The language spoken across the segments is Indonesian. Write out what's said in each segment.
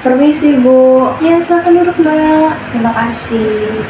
Permisi Bu. Ya, silakan duduk Mbak. Terima kasih.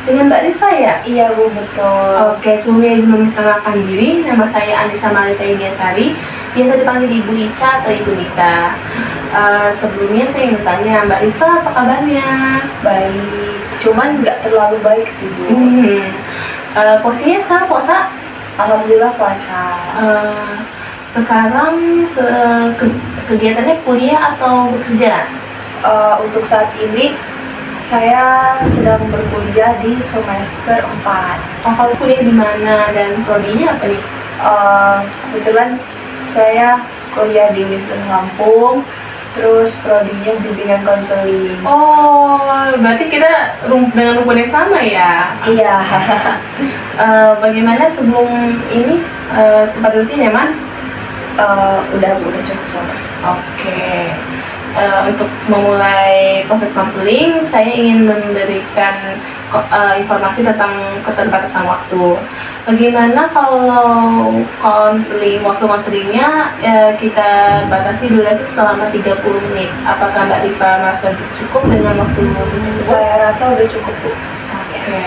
Dengan Mbak Rifa ya? Iya Bu, betul. Oke, sebelumnya izin memperkenalkan diri. Nama saya Anissa Malika Iniasari. Biasa dipanggil Ibu Ica atau Ibu Nisa. Sebelumnya saya ingin bertanya, Mbak Rifa apa kabarnya? Baik. Cuman nggak terlalu baik sih Bu. Posisinya sekarang puasa? Alhamdulillah puasa. Sekarang kegiatannya kuliah atau bekerja? Untuk saat ini saya sedang berkuliah di semester 4. Oh, kalau kuliah di mana dan prodinya apa nih? Kebetulan saya kuliah di Universitas Lampung, terus prodinya bimbingan konseling. Oh, berarti kita dengan rumpun yang sama ya? Iya. Bagaimana sebelum ini tempat duduknya nyaman? Udah Bu, udah cukup. Oke. Untuk memulai proses konseling, saya ingin memberikan informasi tentang keterbatasan waktu. Bagaimana kalau waktu konselingnya kita batasi durasi selama 30 menit. Apakah Mbak Rifa merasa cukup dengan waktu tersebut? Saya rasa udah cukup Bu. Oke.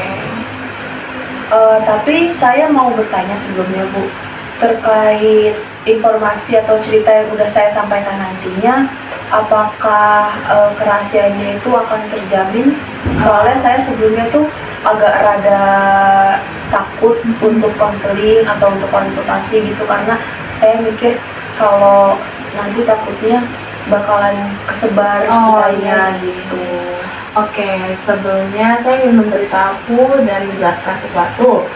Tapi saya mau bertanya sebelumnya Bu, terkait informasi atau cerita yang udah saya sampaikan nantinya, apakah kerahasiaannya itu akan terjamin? Soalnya saya sebelumnya tuh agak rada takut untuk konseling atau untuk konsultasi gitu, karena saya mikir kalau nanti takutnya bakalan kesebar ceritanya gitu. Oke, sebelumnya saya ingin memberitahu dan menjelaskan sesuatu.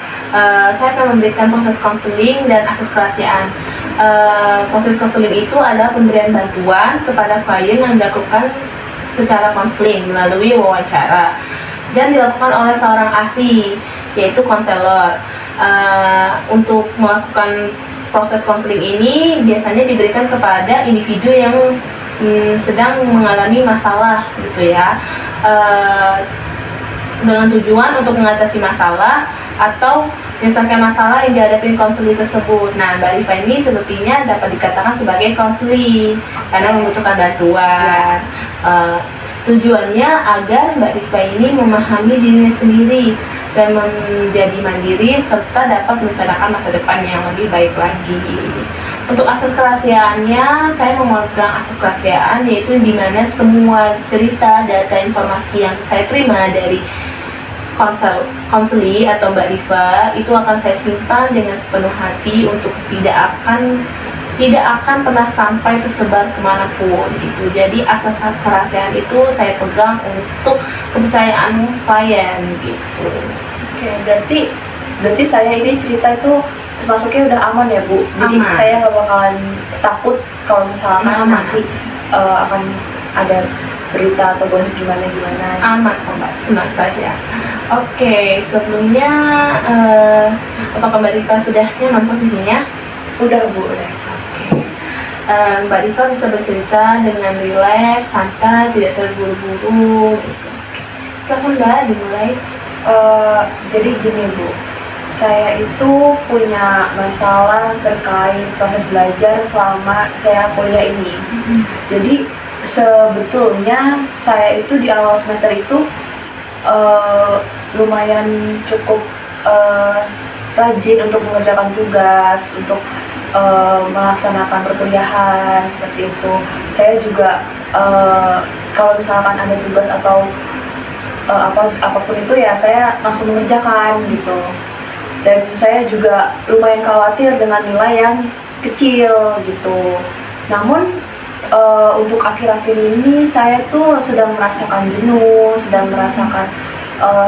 Saya akan memberikan proses konseling dan akses kerahasiaan. Proses konseling itu adalah pemberian bantuan kepada klien yang dilakukan secara konseling melalui wawancara dan dilakukan oleh seorang ahli, yaitu konselor. Untuk melakukan proses konseling ini biasanya diberikan kepada individu yang sedang mengalami masalah gitu ya, dengan tujuan untuk mengatasi masalah atau menyelesaikan masalah yang dihadapi konseling tersebut. Nah, Mbak Rifa ini sepertinya dapat dikatakan sebagai konseling karena membutuhkan bantuan. Tujuannya agar Mbak Rifa ini memahami dirinya sendiri dan menjadi mandiri serta dapat merencanakan masa depan yang lebih baik lagi. Untuk akses kerahasiaannya, saya memegang akses kerahasiaan, yaitu di mana semua cerita, data, informasi yang saya terima dari konseli atau Mbak Rifa itu akan saya simpan dengan sepenuh hati untuk tidak akan pernah sampai tersebar kemanapun gitu. Jadi akses kerahasiaan itu saya pegang untuk kepercayaan klien gitu. Oke, berarti saya ini cerita itu termasuknya udah aman ya Bu. Jadi Aman. saya nggak bakalan takut kalau misalkan Aman. nanti akan ada berita atau gosip gimana. Aman kok Mbak, tenang saja. Oke, sebelumnya apakah Mbak Rifa sudah nyaman posisinya? Udah Bu, udah. Oke. Mbak Rifa bisa bercerita dengan rileks, santai, tidak terburu-buru gitu. Oke. Silakan Mbak, dimulai. Jadi gini Bu, saya itu punya masalah terkait proses belajar selama saya kuliah ini. Jadi sebetulnya saya itu di awal semester itu lumayan cukup rajin untuk mengerjakan tugas, untuk melaksanakan perkuliahan seperti itu. Saya juga kalau misalkan ada tugas atau apapun itu ya saya langsung mengerjakan gitu. Dan saya juga lumayan khawatir dengan nilai yang kecil gitu. Namun untuk akhir-akhir ini saya tuh sedang merasakan jenuh, sedang merasakan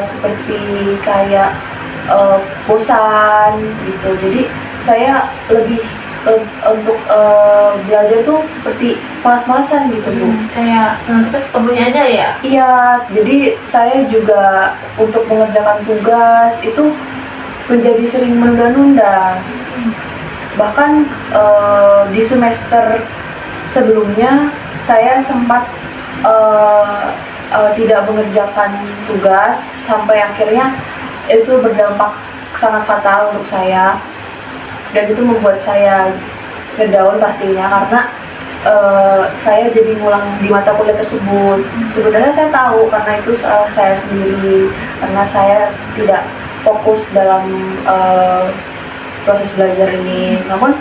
seperti kayak bosan gitu. Jadi saya lebih untuk belajar tuh seperti malas-malasan gitu Bu. Kayak kita seperlunya aja ya? Iya, jadi saya juga untuk mengerjakan tugas itu menjadi sering menunda-nunda. Bahkan di semester sebelumnya saya sempat tidak mengerjakan tugas sampai akhirnya itu berdampak sangat fatal untuk saya, dan itu membuat saya ngedown pastinya, karena saya jadi ngulang di mata kuliah tersebut. Sebenarnya saya tahu karena itu salah saya sendiri, karena saya tidak fokus dalam proses belajar ini. Namun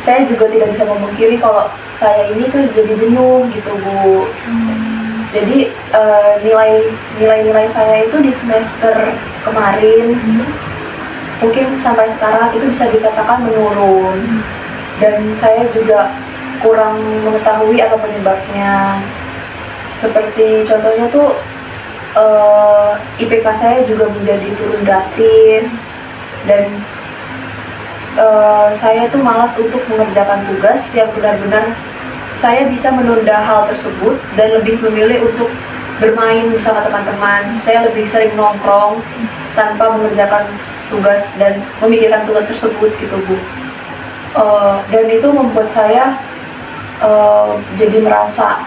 saya juga tidak bisa memungkiri kalau saya ini tuh jadi jenuh gitu Bu. Jadi nilai-nilai saya itu di semester kemarin mungkin sampai sekarang itu bisa dikatakan menurun, dan saya juga kurang mengetahui apa penyebabnya. Seperti contohnya tuh IPK saya juga menjadi turun drastis, dan saya tuh malas untuk mengerjakan tugas yang benar-benar saya bisa menunda hal tersebut dan lebih memilih untuk bermain bersama teman-teman. Saya lebih sering nongkrong tanpa mengerjakan tugas dan memikirkan tugas tersebut gitu Bu. Dan itu membuat saya jadi merasa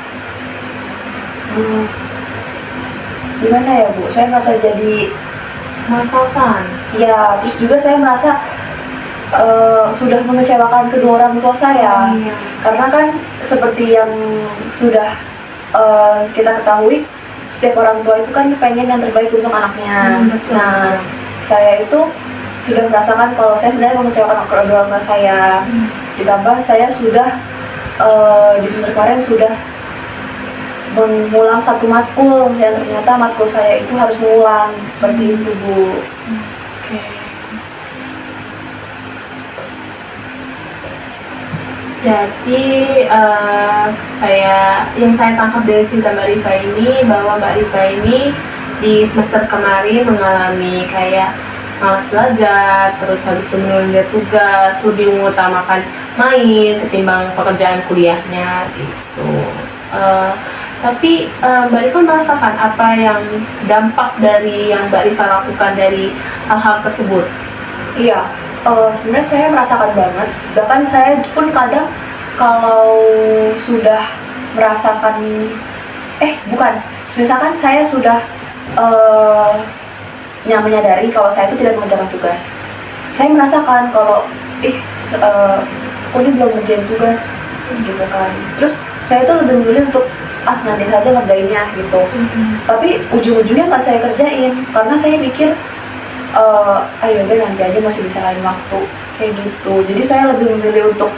gimana ya Bu, saya merasa jadi Masasan. ya, terus juga saya merasa sudah mengecewakan kedua orang tua saya. Iya. Karena kan seperti yang sudah kita ketahui, setiap orang tua itu kan pengen yang terbaik untuk anaknya. Betul. Nah, saya itu sudah merasakan kalau saya sebenarnya mengecewakan kedua orang tua saya. Ditambah saya sudah di semester kemarin sudah mengulang satu matkul, dan ternyata matkul saya itu harus mengulang seperti itu Bu. Oke. Jadi yang saya tangkap dari cerita Mbak Rifa ini, bahwa Mbak Rifa ini di semester kemarin mengalami kayak malas belajar, terus habis itu menunda tugas, lebih mengutamakan main ketimbang pekerjaan kuliahnya gitu. Tapi Mbak Rifa merasakan apa yang dampak dari yang Mbak Rifa lakukan dari hal-hal tersebut? Iya, sebenarnya saya merasakan banget. Bahkan saya pun kadang kalau sudah merasakan, misalkan saya sudah menyadari kalau saya itu tidak mengerjakan tugas. Saya merasakan kalau, aku ini belum ngerjain tugas, gitu kan. Terus saya tuh lebih memilih untuk nanti saja ngerjainnya gitu. Tapi ujung-ujungnya nggak saya kerjain karena saya mikir ayo deh nanti aja, masih bisa lain waktu kayak gitu. Jadi saya lebih memilih untuk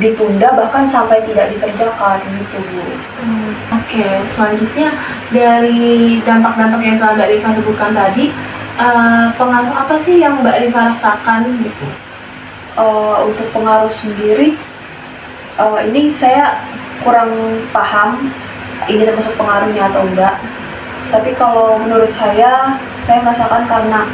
ditunda bahkan sampai tidak dikerjakan gitu Bu. Oke, selanjutnya dari dampak-dampak yang telah Mbak Rifa sebutkan tadi, pengaruh apa sih yang Mbak Rifa rasakan gitu? Untuk pengaruh sendiri, ini saya kurang paham ini termasuk pengaruhnya atau enggak. Tapi kalau menurut saya merasakan karena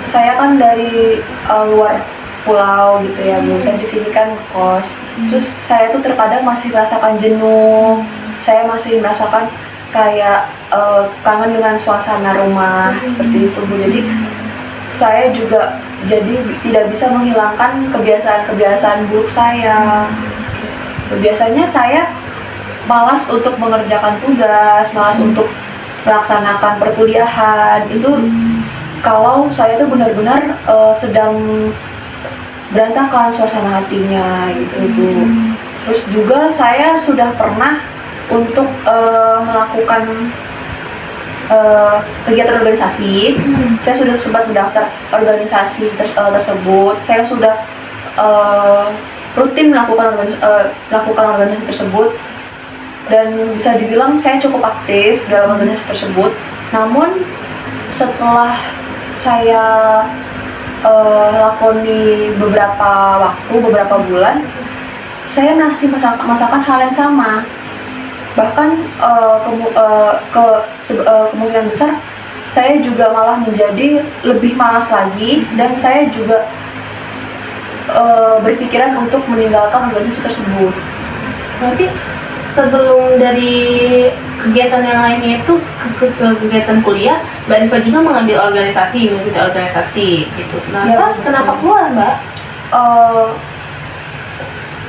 saya kan dari luar pulau gitu ya Bu. Saya di sini kan kos. Terus saya tuh terkadang masih merasakan jenuh. Saya masih merasakan kayak kangen dengan suasana rumah seperti itu Bu. Jadi saya juga jadi tidak bisa menghilangkan kebiasaan-kebiasaan buruk saya. Biasanya saya malas untuk mengerjakan tugas, malas untuk melaksanakan perkuliahan. Itu kalau saya tuh benar-benar sedang berantakan suasana hatinya gitu Bu. Terus juga saya sudah pernah untuk melakukan kegiatan organisasi. Saya sudah sempat mendaftar organisasi tersebut. Saya sudah rutin melakukan organisasi tersebut, dan bisa dibilang saya cukup aktif dalam organisasi tersebut. Namun setelah saya lakoni beberapa bulan, saya masih merasakan hal yang sama. Bahkan kemungkinan besar saya juga malah menjadi lebih malas lagi, dan saya juga berpikiran untuk meninggalkan organisasi tersebut. Berarti sebelum dari kegiatan yang lainnya itu ke kegiatan kuliah, Mbak Rifa juga mengambil organisasi, mengikuti organisasi gitu. Nah, Ya, terus kenapa keluar Mbak?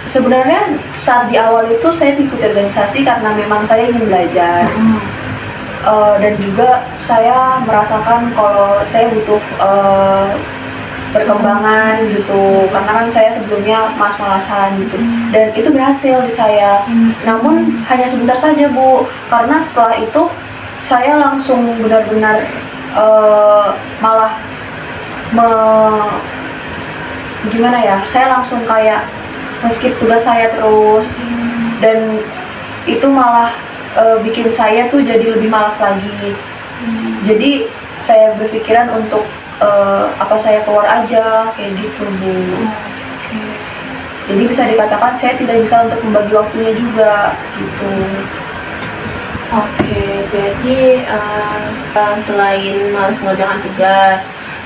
Sebenarnya saat di awal itu saya mengikuti organisasi karena memang saya ingin belajar. Dan juga saya merasakan kalau saya butuh perkembangan gitu, karena kan saya sebelumnya malas-malasan gitu, dan itu berhasil di saya. Namun hanya sebentar saja Bu, karena setelah itu saya langsung benar-benar malah gimana ya, saya langsung kayak skip tugas saya terus, dan itu malah bikin saya tuh jadi lebih malas lagi. Jadi saya berpikiran untuk apa saya keluar aja kayak gitu Bu. Jadi bisa dikatakan saya tidak bisa untuk membagi waktunya juga gitu. Oke, jadi selain malas mengerjakan tugas,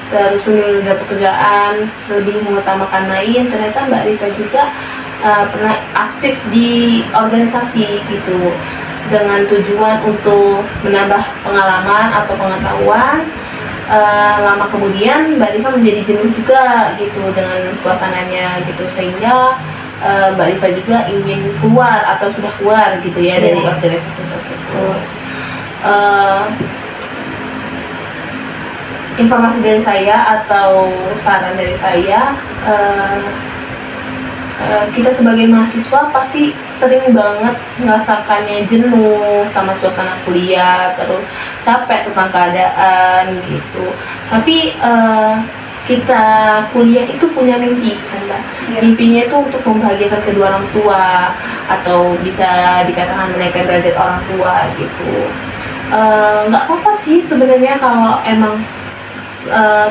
terus menunda pekerjaan, lebih mengutamakan main, ternyata Mbak Rifa juga pernah aktif di organisasi gitu, dengan tujuan untuk menambah pengalaman atau pengetahuan. Lama kemudian Mbak Rifa menjadi jenuh juga gitu dengan suasananya gitu, sehingga Mbak Rifa juga ingin keluar atau sudah keluar gitu ya dari organisasi tersebut. Informasi dari saya atau saran dari saya, kita sebagai mahasiswa pasti sering banget merasakannya jenuh sama suasana kuliah, terus capek tentang keadaan gitu. Tapi kita kuliah itu punya mimpi kan Mbak. Mimpinya itu untuk membahagiakan kedua orang tua, atau bisa dikatakan menaikkan derajat orang tua gitu. Nggak apa-apa sih sebenarnya kalau emang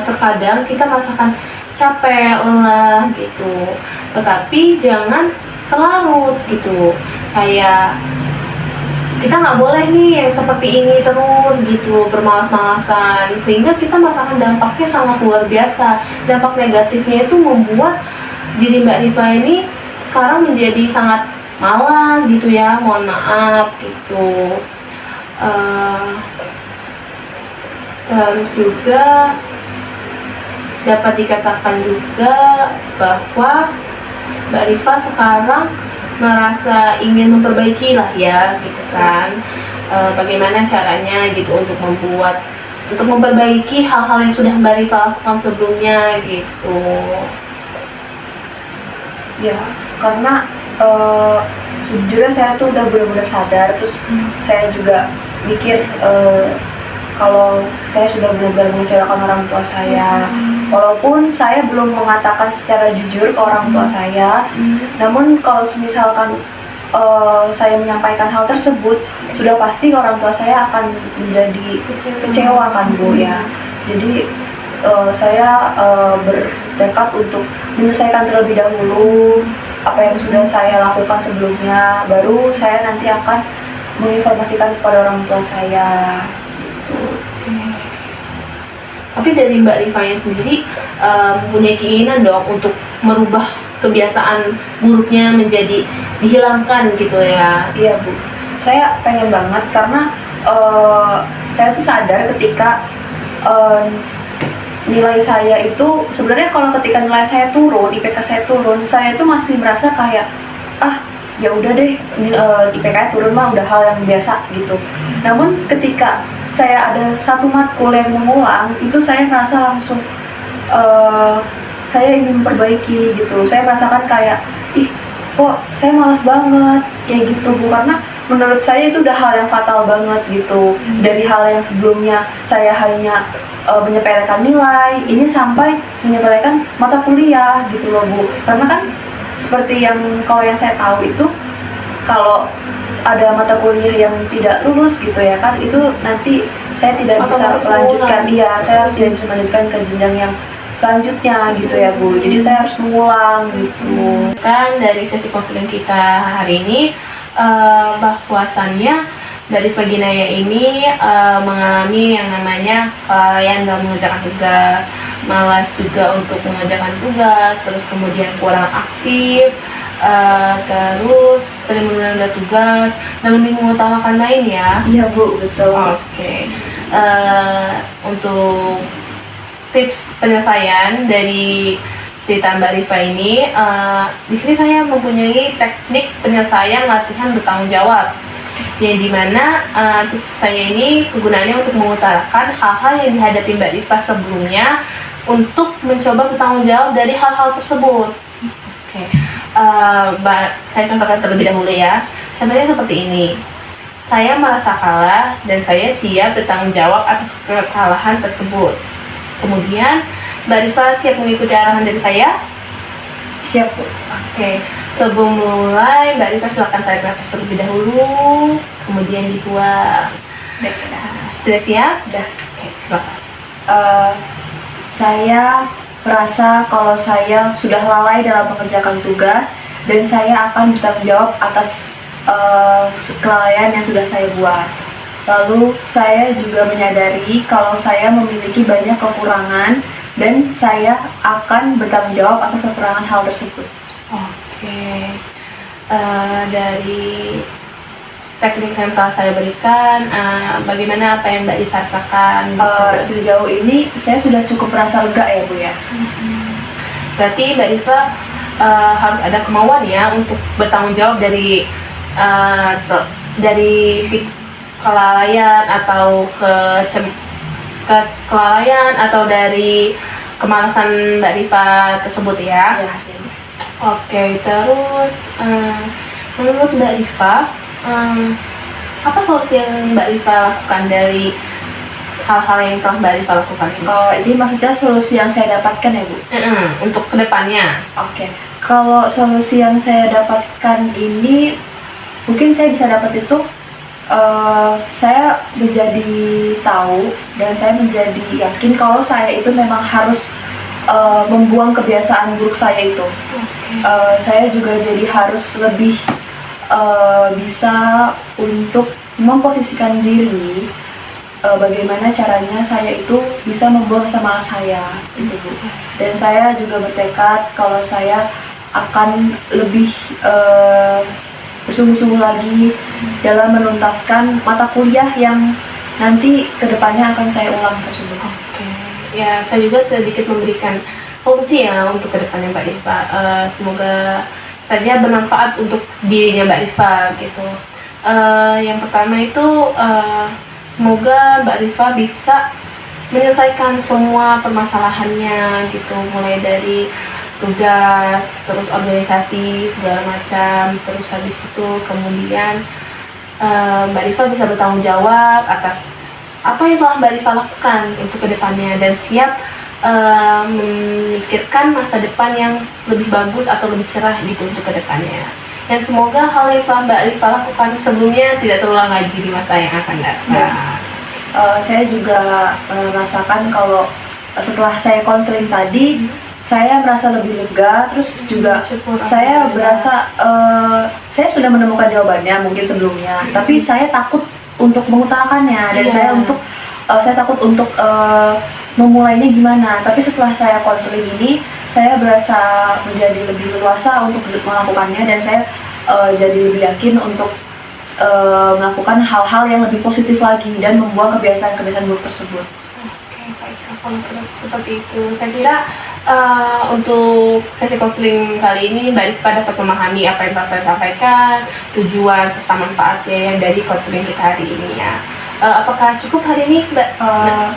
terkadang kita merasakan capek, lelah gitu, tetapi jangan terlarut gitu. Kayak kita nggak boleh nih yang seperti ini terus gitu, bermalas-malasan, sehingga kita merasakan dampaknya sangat luar biasa. Dampak negatifnya itu membuat diri Mbak Rifa ini sekarang menjadi sangat malas gitu ya, mohon maaf gitu. Terus juga dapat dikatakan juga bahwa Mbak Rifa sekarang merasa ingin memperbaiki lah ya gitu kan, bagaimana caranya gitu untuk memperbaiki hal-hal yang sudah Mbak Rifa lakukan sebelumnya gitu. Ya, karena sejujurnya saya tuh udah benar-benar sadar, terus saya juga mikir kalau saya sudah benar-benar mengecewakan orang tua saya. Walaupun saya belum mengatakan secara jujur ke orang tua saya, namun kalau misalkan saya menyampaikan hal tersebut, sudah pasti orang tua saya akan menjadi kecewa kan Bu ya. Jadi saya bertekad untuk menyelesaikan terlebih dahulu apa yang sudah saya lakukan sebelumnya, baru saya nanti akan menginformasikan kepada orang tua saya. Tapi dari Mbak Rifanya sendiri mempunyai keinginan dong untuk merubah kebiasaan buruknya menjadi dihilangkan gitu ya? Iya Bu, saya pengen banget karena saya tuh sadar ketika nilai saya itu sebenarnya, kalau ketika nilai saya turun, IPK saya turun, saya tuh masih merasa kayak ya udah deh, IPK turun mah udah hal yang biasa gitu. Namun ketika saya ada satu matkul yang mengulang, itu saya merasa langsung saya ingin memperbaiki gitu. Saya merasakan kayak kok saya malas banget kayak gitu Bu, karena menurut saya itu udah hal yang fatal banget gitu. Dari hal yang sebelumnya saya hanya menyepelekan nilai, ini sampai menyepelekan mata kuliah gitu loh Bu. Karena kan seperti yang kalau yang saya tahu itu, kalau ada mata kuliah yang tidak lulus gitu ya kan, itu nanti saya tidak bisa melanjutkan, saya tidak bisa melanjutkan ke jenjang yang selanjutnya gitu ya Bu. Jadi saya harus mengulang gitu. Kan dari sesi konseling kita hari ini, bahwasannya dari Vaginaya ini mengalami yang namanya yang nggak mengerjakan tugas, malas juga untuk mengerjakan tugas, terus kemudian kurang aktif, terus sering menunda tugas, dan lebih mengutamakan main ya. Iya Bu, betul. Oke. Untuk tips penyelesaian dari cerita Mbak Rifa ini, di sini saya mempunyai teknik penyelesaian latihan bertanggung jawab, yang dimana tips saya ini kegunaannya untuk mengutarakan hal-hal yang dihadapi Mbak Rifa sebelumnya untuk mencoba bertanggung jawab dari hal-hal tersebut. Oke, saya contohkan terlebih dahulu ya. Contohnya seperti ini. Saya merasa kalah dan saya siap bertanggung jawab atas kekalahan tersebut. Kemudian, Mbak Rifa siap mengikuti arahan dari saya? Siap, Bu. Oke, sebelum mulai, Mbak Rifa silakan tarik nafas terlebih dahulu, kemudian dibuang. Sudah siap? Sudah. Oke, silakan. Saya merasa kalau saya sudah lalai dalam mengerjakan tugas dan saya akan bertanggung jawab atas kelalaian yang sudah saya buat. Lalu saya juga menyadari kalau saya memiliki banyak kekurangan dan saya akan bertanggung jawab atas kekurangan hal tersebut. Oke, dari teknik yang telah saya berikan, bagaimana apa yang Mbak Rifa rasakan? Sejauh ini saya sudah cukup merasa lega ya, Bu ya. Berarti Mbak Rifa harus ada kemauan ya untuk bertanggung jawab dari si kelalaian atau kelalaian atau dari kemalasan Mbak Rifa tersebut ya. Ya. Oke, terus menurut Mbak Rifa, apa solusi yang Mbak Rifa lakukan dari hal-hal yang telah Mbak Rifa lakukan ini? Ini maksudnya solusi yang saya dapatkan ya, Bu? Untuk kedepannya. Oke. Kalau solusi yang saya dapatkan ini, mungkin saya bisa dapat itu, saya menjadi tahu dan saya menjadi yakin kalau saya itu memang harus membuang kebiasaan buruk saya itu. Saya juga jadi harus lebih bisa untuk memposisikan diri bagaimana caranya saya itu bisa membuang rasa malas saya itu, Bu. Dan saya juga bertekad kalau saya akan lebih bersungguh-sungguh lagi dalam menuntaskan mata kuliah yang nanti kedepannya akan saya ulang tersebut. Oke, ya saya juga sedikit memberikan solusi ya untuk kedepannya Mbak Rifa. Semoga saja bermanfaat untuk dirinya Mbak Rifa gitu. Yang pertama itu semoga Mbak Rifa bisa menyelesaikan semua permasalahannya gitu, mulai dari tugas, terus organisasi segala macam, terus habis itu kemudian Mbak Rifa bisa bertanggung jawab atas apa yang telah Mbak Rifa lakukan untuk kedepannya dan siap memikirkan masa depan yang lebih bagus atau lebih cerah gitu untuk kedepannya. Dan semoga hal yang telah Mbak Rifa lakukan sebelumnya tidak terulang lagi di masa yang akan datang. Saya juga merasakan kalau setelah saya konseling tadi, saya merasa lebih lega, terus juga saya berasa saya sudah menemukan jawabannya mungkin sebelumnya, tapi saya takut untuk mengutarakannya dan saya takut untuk memulainya gimana. Tapi setelah saya konseling ini, saya berasa menjadi lebih leluasa untuk melakukannya dan saya jadi lebih yakin untuk melakukan hal-hal yang lebih positif lagi dan membuang kebiasaan-kebiasaan buruk tersebut. Oke, baiklah kalau seperti itu. Saya kira untuk sesi konseling kali ini Mbak Rifa dapat memahami apa yang telah saya sampaikan, tujuan serta manfaatnya yang dari konseling kita hari ini ya. Apakah cukup hari ini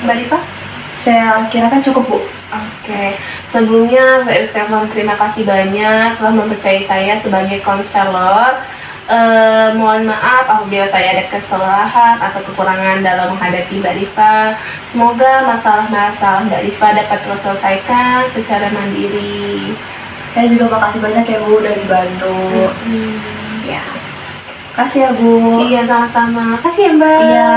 Mbak Rifa? Saya kira kan cukup, Bu. Oke, sebelumnya saya ucapkan terima kasih banyak telah mempercayai saya sebagai konselor. Mohon maaf apabila saya ada kesalahan atau kekurangan dalam menghadapi Mbak Rifa. Semoga masalah-masalah Mbak Rifa dapat terselesaikan secara mandiri. Saya juga makasih banyak ya, Bu, udah dibantu. Ya. Kasih ya, Bu. Iya, sama-sama. Kasih ya Mbak. Iya.